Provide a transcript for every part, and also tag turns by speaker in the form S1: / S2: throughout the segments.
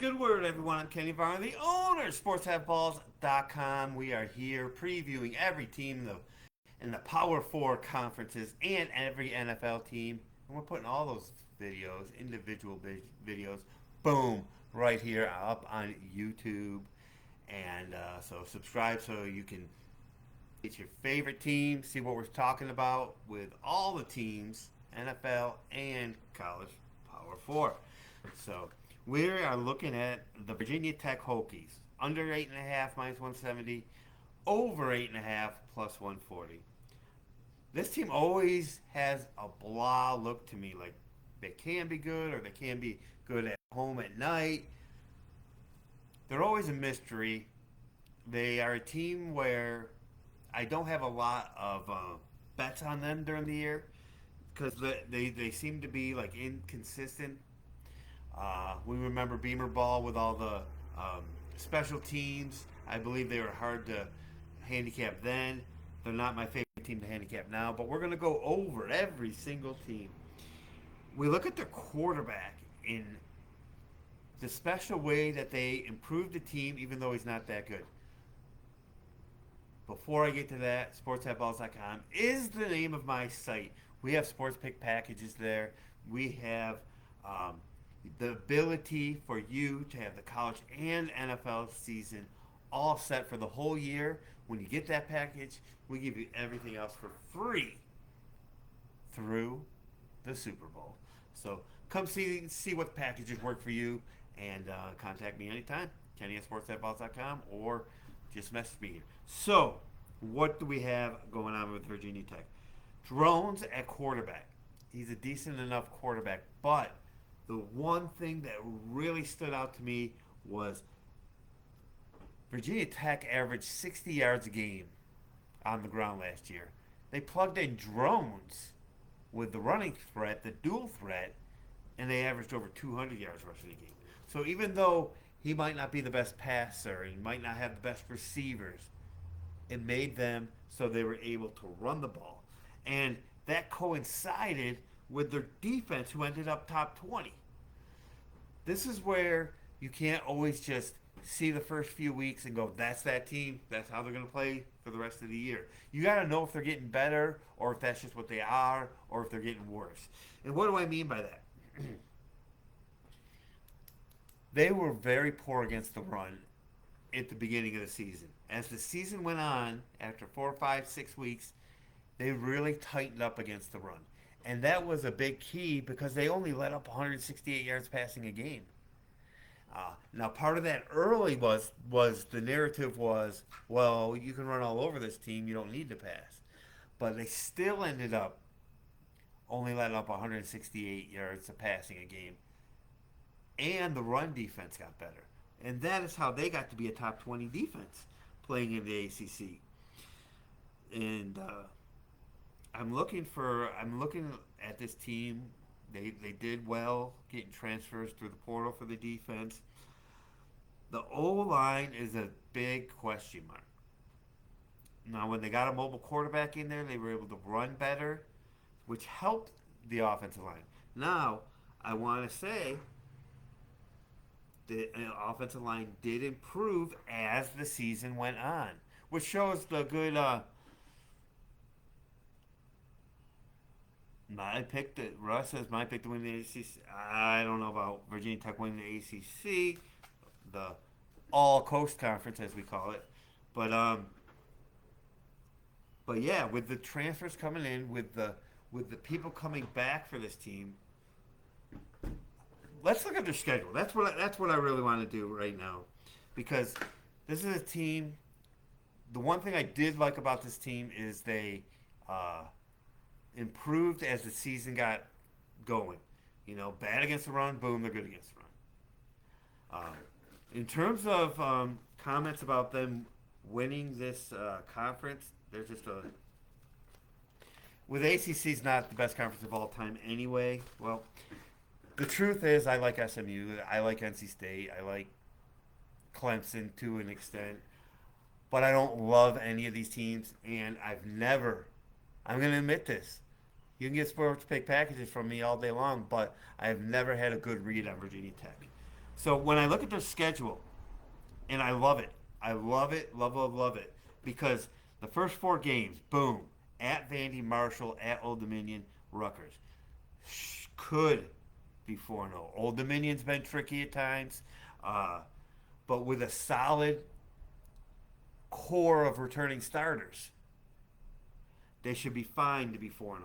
S1: Good word, everyone. I'm Kenny Varner, the owner of SportsHaveBalls.com. We are here previewing every team in the Power Four conferences and every NFL team. And we're putting all those videos, individual videos, boom, right here up on YouTube. And so subscribe so you can get your favorite team, see what we're talking about with all the teams, NFL and college Power Four. So we are looking at the Virginia Tech Hokies. Under 8.5 minus 170, over 8.5 plus 140. This team always has a blah look to me. Like they can be good or they can be good at home at night. They're always a mystery. They are a team where I don't have a lot of bets on them during the year because they seem to be like inconsistent. We remember Beamer Ball with all the special teams. I believe they were hard to handicap then. They're not my favorite team to handicap now, but we're going to go over every single team. We look at their quarterback in the special way that they improved the team, even though he's not that good. Before I get to that, sportshatballs.com is the name of my site. We have sports pick packages there. We have the ability for you to have the college and NFL season all set for the whole year. When you get that package, we give you everything else for free through the Super Bowl. So come see what packages work for you and contact me anytime. Kenny at sportshatballs.com or just message me here. So, what do we have going on with Virginia Tech? Drones at quarterback. He's a decent enough quarterback, but the one thing that really stood out to me was Virginia Tech averaged 60 yards a game on the ground last year. They plugged in drones with the running threat, the dual threat, and they averaged over 200 yards rushing a game. So even though he might not be the best passer, he might not have the best receivers, it made them so they were able to run the ball. And that coincided with their defense, who ended up top 20. This is where you can't always just see the first few weeks and go, that's that team, that's how they're going to play for the rest of the year. You got to know if they're getting better or if that's just what they are or if they're getting worse. And what do I mean by that? They were very poor against the run at the beginning of the season. As the season went on, after 4, 5, 6 weeks, they really tightened up against the run. And that was a big key because they only let up 168 yards passing a game. Now, part of that early was the narrative was, well, you can run all over this team, you don't need to pass. But they still ended up only letting up 168 yards of passing a game, and the run defense got better. And that is how they got to be a top 20 defense playing in the ACC. And I'm looking at this team. They did well getting transfers through the portal for the defense. The O line is a big question mark. Now, when they got a mobile quarterback in there, they were able to run better, which helped the offensive line. Now, I want to say the offensive line did improve as the season went on, which shows the good. My pick that Russ says my pick to win the ACC. I don't know about Virginia Tech winning the ACC, the All Coast Conference as we call it, but but yeah, with the transfers coming in, with the people coming back for this team, let's look at their schedule. That's what I really want to do right now, because this is a team. The one thing I did like about this team is they uh, improved as the season got going. You know, bad against the run, boom, they're good against the run. In terms of comments about them winning this conference, they're just a. With ACC's not the best conference of all time anyway. Well, the truth is, I like SMU, I like NC State, I like Clemson to an extent, but I don't love any of these teams, and I've never. I'm going to admit this. You can get sports pick packages from me all day long, but I've never had a good read on Virginia Tech. So when I look at their schedule, and I love it, love it, because the first 4 games, boom, at Vandy, Marshall, at Old Dominion, Rutgers, could be 4-0. Old Dominion's been tricky at times, uh, but with a solid core of returning starters, they should be fine to be 4-0.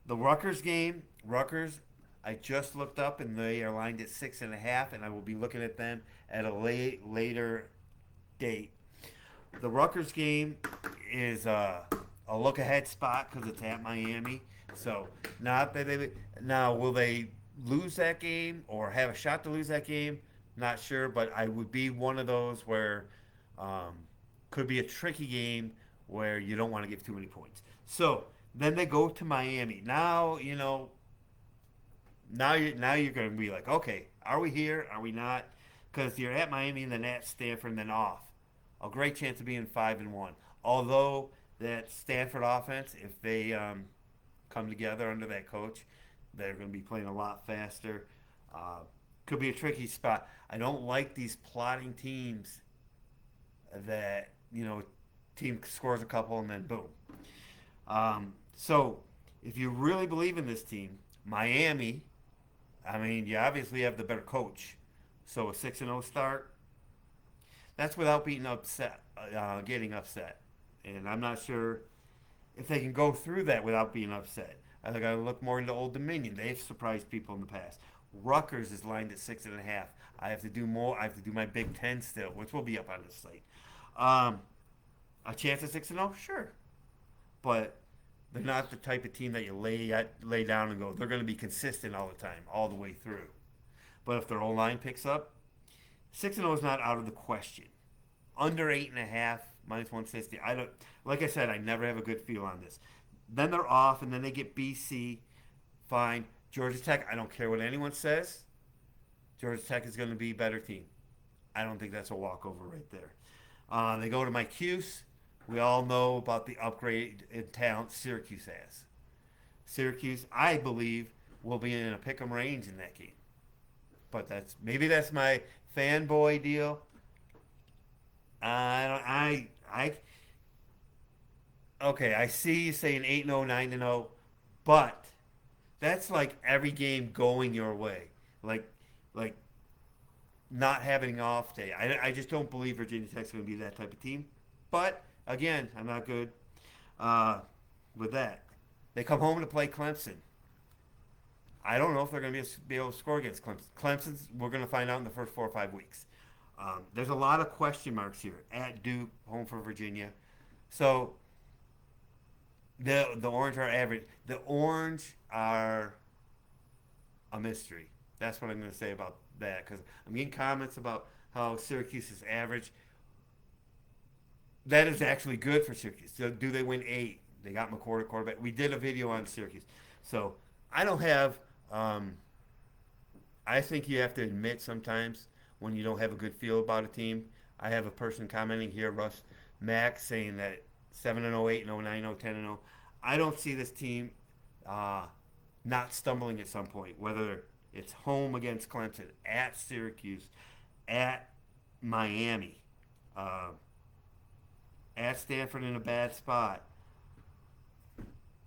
S1: The Rutgers game, I just looked up and they are lined at 6.5, and I will be looking at them at a later date. The Rutgers game is a look ahead spot because it's at Miami. So not that they now will they lose that game or have a shot to lose that game? Not sure, but I would be one of those where um, could be a tricky game where you don't want to give too many points. So then they go to Miami. Now you're going to be like, okay, are we here? Are we not? Because you're at Miami and then at Stanford and then off. A great chance of being 5-1. Although that Stanford offense, if they come together under that coach, they're going to be playing a lot faster. Could be a tricky spot. I don't like these plotting teams that team scores a couple and then boom. So if you really believe in this team, Miami, I mean, you obviously have the better coach. So a 6-0 start, that's without getting upset. And I'm not sure if they can go through that without being upset. I think I look more into Old Dominion. They've surprised people in the past. Rutgers is lined at 6.5. I have to do more. I have to do my Big Ten still, which will be up on the slate. A chance at 6-0, sure, but they're not the type of team that you lay down and go. They're going to be consistent all the time, all the way through. But if their O line picks up, 6-0 is not out of the question. Under 8.5 -160. I don't. Like I said, I never have a good feel on this. Then they're off, and then they get BC. Fine. Georgia Tech. I don't care what anyone says. Georgia Tech is going to be a better team. I don't think that's a walkover right there. They go to Mike Hughes. We all know about the upgrade in talent Syracuse has. Syracuse, I believe, will be in a pick'em range in that game. But maybe that's my fanboy deal. Okay, I see you saying 8-0, 9-0, but that's like every game going your way. Like not having an off day. I just don't believe Virginia Tech's going to be that type of team. But again, I'm not good with that. They come home to play Clemson. I don't know if they're going to be able to score against Clemson. Clemson's, we're going to find out in the first 4 or 5 weeks. There's a lot of question marks here. At Duke, home for Virginia. So the Orange are average. The Orange are a mystery. That's what I'm going to say about that, because I'm getting comments about how Syracuse is average. That is actually good for Syracuse. So do they win 8? They got McCord at quarterback. We did a video on Syracuse. So I don't have I think you have to admit sometimes when you don't have a good feel about a team. I have a person commenting here, Russ Mack, saying that 7-0, 8-0, 9-0, 10-0. I don't see this team not stumbling at some point, whether it's home against Clemson, at Syracuse, at Miami, at Stanford in a bad spot.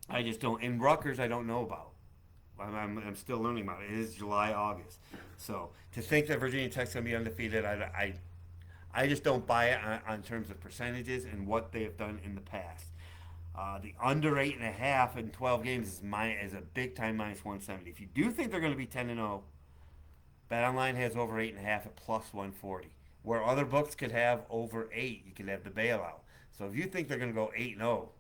S1: I just don't. In Rutgers, I don't know about. I'm still learning about it. It is July, August. So to think that Virginia Tech's going to be undefeated, I just don't buy it on terms of percentages and what they have done in the past. The under 8.5 in 12 games is a big time -170. If you do think they're going to be 10-0, BetOnline has over 8.5 at +140. Where other books could have over 8, you could have the bailout. So if you think they're going to go 8-0,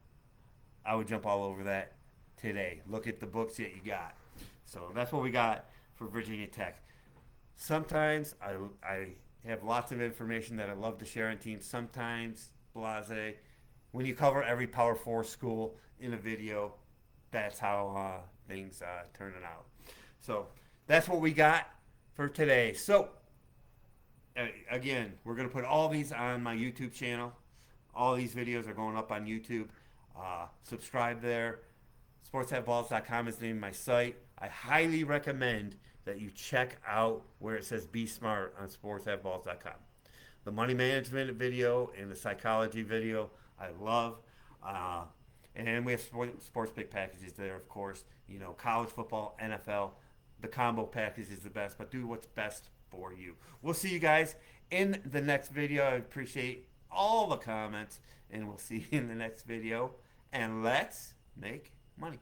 S1: I would jump all over that today. Look at the books that you got. So that's what we got for Virginia Tech. Sometimes I have lots of information that I love to share on teams. Sometimes blase. When you cover every Power 4 school in a video, that's how things turning out. So that's what we got for today. So again, we're going to put all these on my YouTube channel. All these videos are going up on YouTube. Subscribe there. SportsHaveBalls.com is the name of my site. I highly recommend that you check out where it says Be Smart on sportshaveballs.com. The money management video and the psychology video I love. And we have sports pick packages there, of course. You know, college football, NFL. The combo package is the best, but do what's best for you. We'll see you guys in the next video. I appreciate all the comments, and we'll see you in the next video. And let's make money.